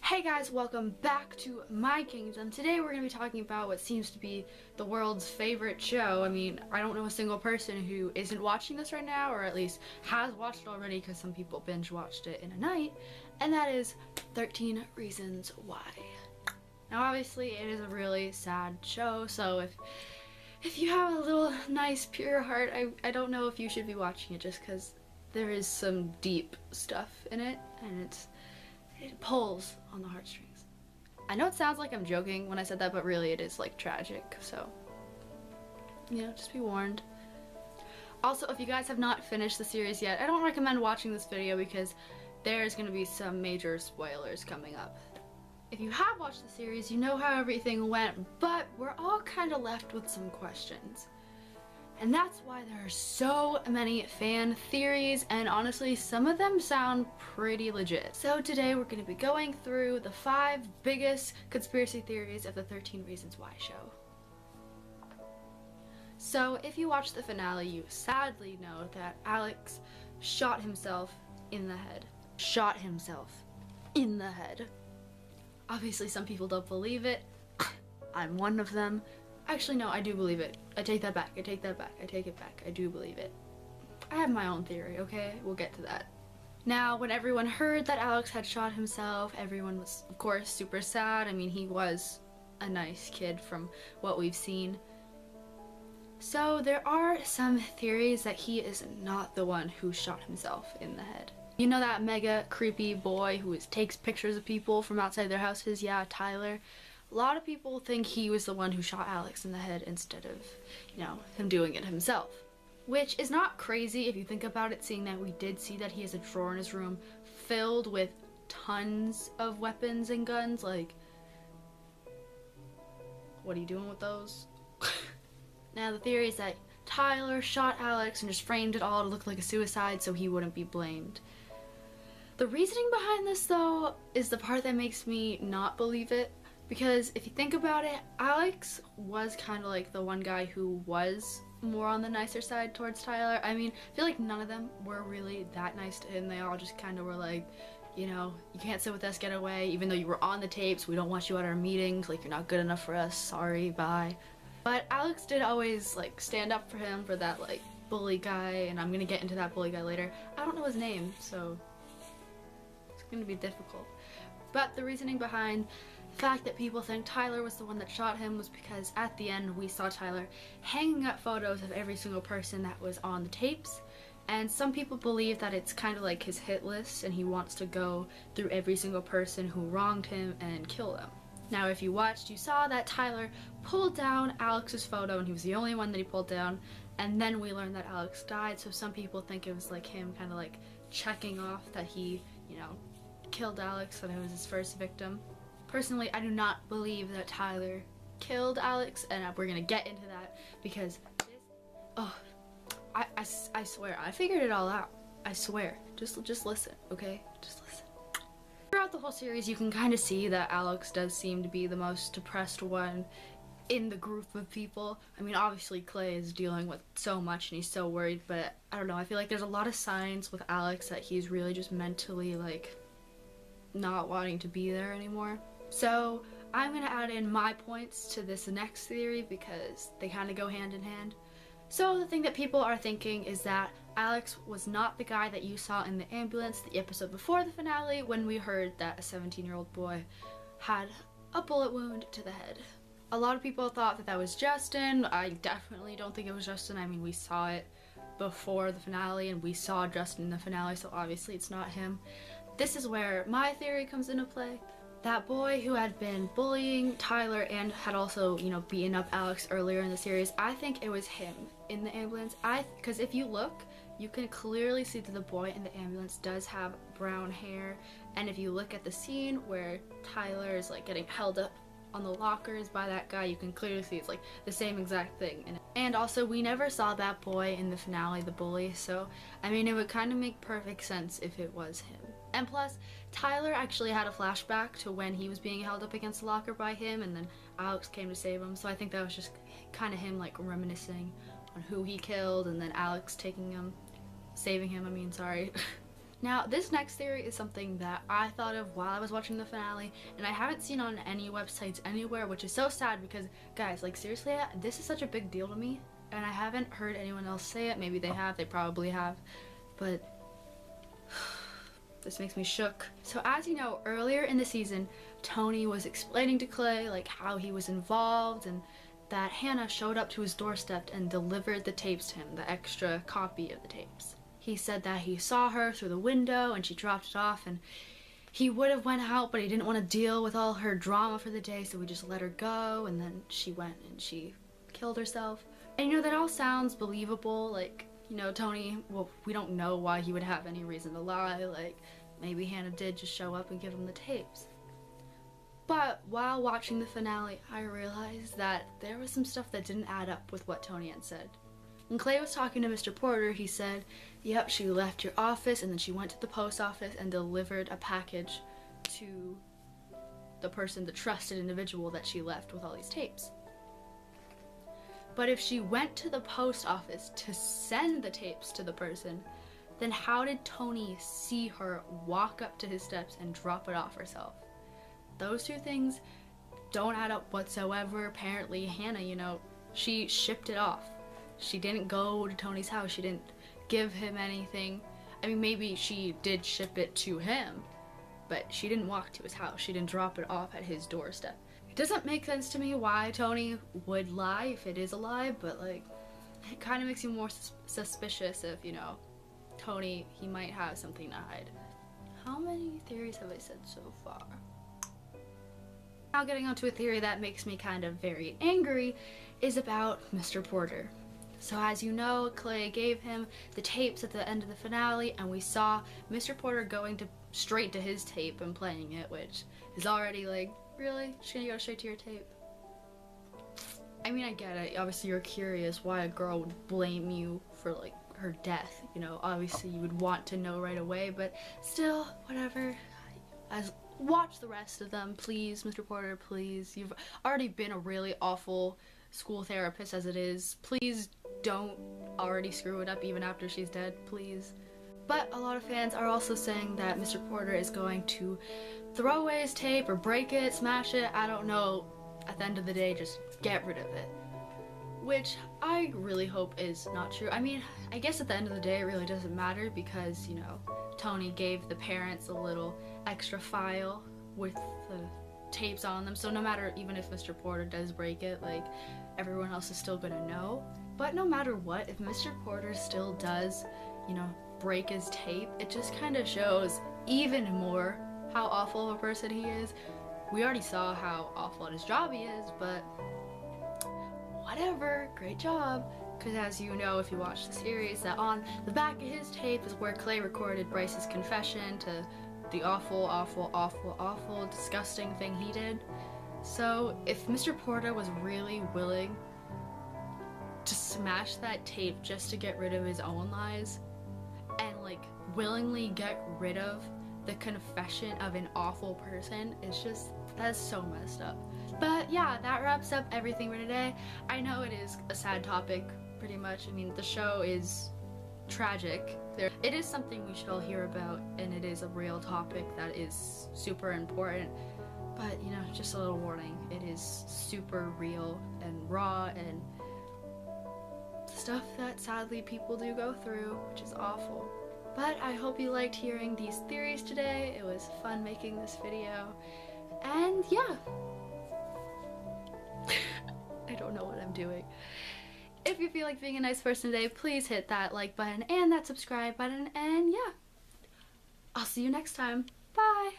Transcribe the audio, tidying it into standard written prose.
Hey guys, welcome back to my kingdom. Today we're going to be talking about what seems to be the world's favorite show. I mean, I don't know a single person who isn't watching this right now, or at least has watched it already, because some people binge watched it in a night, and that is 13 Reasons Why. Now obviously it is a really sad show, so if you have a little nice pure heart, I don't know if you should be watching it, just because there is some deep stuff in it, and it pulls on the heartstrings. I know it sounds like I'm joking when I said that, but really it is like tragic, so just be warned. Also, if you guys have not finished the series yet, I don't recommend watching this video because there's going to be some major spoilers coming up. If you have watched the series, you know how everything went, but we're all kind of left with some questions. And that's why there are so many fan theories, and honestly, some of them sound pretty legit. So today we're going to be going through the 5 biggest conspiracy theories of the 13 Reasons Why show. So if you watched the finale, you sadly know that Alex shot himself in the head. Shot himself in the head. Obviously, some people don't believe it. I'm one of them. Actually, no, I do believe it. I take that back. I take that back. I take it back. I do believe it. I have my own theory, okay? We'll get to that. Now, when everyone heard that Alex had shot himself, everyone was, of course, super sad. I mean, he was a nice kid from what we've seen. So there are some theories that he is not the one who shot himself in the head. You know that mega creepy boy who takes pictures of people from outside their houses? Yeah, Tyler. A lot of people think he was the one who shot Alex in the head instead of, him doing it himself. Which is not crazy if you think about it, seeing that we did see that he has a drawer in his room filled with tons of weapons and guns. Like, what are you doing with those? Now the theory is that Tyler shot Alex and just framed it all to look like a suicide so he wouldn't be blamed. The reasoning behind this, though, is the part that makes me not believe it. Because if you think about it, Alex was kind of like the one guy who was more on the nicer side towards Tyler. I mean, I feel like none of them were really that nice to him. They all just kind of were like, you can't sit with us, get away. Even though you were on the tapes, we don't want you at our meetings. Like, you're not good enough for us. Sorry, bye. But Alex did always, like, stand up for him for that, like, bully guy. And I'm gonna get into that bully guy later. I don't know his name, so it's gonna be difficult. But the reasoning behind the fact that people think Tyler was the one that shot him was because at the end we saw Tyler hanging up photos of every single person that was on the tapes, and some people believe that it's kind of like his hit list and he wants to go through every single person who wronged him and kill them. Now if you watched, you saw that Tyler pulled down Alex's photo, and he was the only one that he pulled down, and then we learned that Alex died, so some people think it was like him kind of like checking off that he, killed Alex, that it was his first victim. Personally, I do not believe that Tyler killed Alex, and we're gonna get into that because this, I swear, I figured it all out. I swear. Just listen, okay? Just listen. Throughout the whole series, you can kind of see that Alex does seem to be the most depressed one in the group of people. I mean, obviously Clay is dealing with so much and he's so worried, but I don't know, I feel like there's a lot of signs with Alex that he's really just mentally, like, not wanting to be there anymore. So I'm gonna add in my points to this next theory because they kind of go hand in hand. So the thing that people are thinking is that Alex was not the guy that you saw in the ambulance the episode before the finale, when we heard that a 17-year-old boy had a bullet wound to the head. A lot of people thought that that was Justin. I definitely don't think it was Justin. I mean, we saw it before the finale and we saw Justin in the finale, so obviously it's not him. This is where my theory comes into play. That boy who had been bullying Tyler and had also, beaten up Alex earlier in the series, I think it was him in the ambulance. Because if you look, you can clearly see that the boy in the ambulance does have brown hair. And if you look at the scene where Tyler is like getting held up on the lockers by that guy, you can clearly see it's like the same exact thing. And also, we never saw that boy in the finale, the bully, so I mean, it would kind of make perfect sense if it was him. And plus, Tyler actually had a flashback to when he was being held up against the locker by him, and then Alex came to save him, so I think that was just kind of him like reminiscing on who he killed, and then Alex saving him, sorry. Now, this next theory is something that I thought of while I was watching the finale, and I haven't seen on any websites anywhere, which is so sad because, guys, like, seriously, this is such a big deal to me, and I haven't heard anyone else say it. Maybe they have, they probably have, but this makes me shook. So as you know, earlier in the season, Tony was explaining to Clay, like, how he was involved, and that Hannah showed up to his doorstep and delivered the tapes to him, the extra copy of the tapes. He said that he saw her through the window and she dropped it off, and he would have went out, but he didn't want to deal with all her drama for the day, so we just let her go, and then she went and she killed herself. And you know, that all sounds believable, like, you know, Tony, well, we don't know why he would have any reason to lie, like, maybe Hannah did just show up and give him the tapes. But while watching the finale, I realized that there was some stuff that didn't add up with what Tony had said. When Clay was talking to Mr. Porter, he said, yep, she left your office and then she went to the post office and delivered a package to the person, the trusted individual that she left with all these tapes. But if she went to the post office to send the tapes to the person, then how did Tony see her walk up to his steps and drop it off herself? Those two things don't add up whatsoever. Apparently, Hannah, you know, she shipped it off. She didn't go to Tony's house. She didn't give him anything. I mean, maybe she did ship it to him, but she didn't walk to his house. She didn't drop it off at his doorstep. It doesn't make sense to me why Tony would lie if it is a lie, but, like, it kind of makes you more suspicious if, you know, Tony, he might have something to hide. How many theories have I said so far? Now getting onto a theory that makes me kind of very angry is about Mr. Porter. So as you know, Clay gave him the tapes at the end of the finale, and we saw Mr. Porter going straight to his tape and playing it, which is already like, really? Just gonna go straight to your tape? I mean, I get it. Obviously, you're curious why a girl would blame you for, like, her death. You know, obviously you would want to know right away, but still, whatever. Watch the rest of them, please, Mr. Porter, please. You've already been a really awful school therapist as it is. Please don't already screw it up even after she's dead, please. But a lot of fans are also saying that Mr. Porter is going to throw away his tape or break it, smash it, I don't know. At the end of the day, just get rid of it. Which I really hope is not true. I mean, I guess at the end of the day it really doesn't matter because, you know, Tony gave the parents a little extra file with the tapes on them, so no matter, even if Mr. Porter does break it, like, everyone else is still gonna know. But no matter what, if Mr. Porter still does, you know, break his tape, it just kind of shows even more how awful of a person he is. We already saw how awful at his job he is, but whatever, great job. Because as you know, if you watch the series, that on the back of his tape is where Clay recorded Bryce's confession to the awful, awful, awful, awful, disgusting thing he did. So if Mr. Porter was really willing to smash that tape just to get rid of his own lies, and, like, willingly get rid of the confession of an awful person, it's just, that's so messed up. But yeah, that wraps up everything for today. I know it is a sad topic, pretty much. I mean, the show is tragic. It is something we should all hear about, and it is a real topic that is super important. But, you know, just a little warning, it is super real and raw and stuff that sadly people do go through, which is awful. But I hope you liked hearing these theories today. It was fun making this video. And yeah. I don't know what I'm doing. If you feel like being a nice person today, please hit that like button and that subscribe button. And yeah, I'll see you next time. Bye.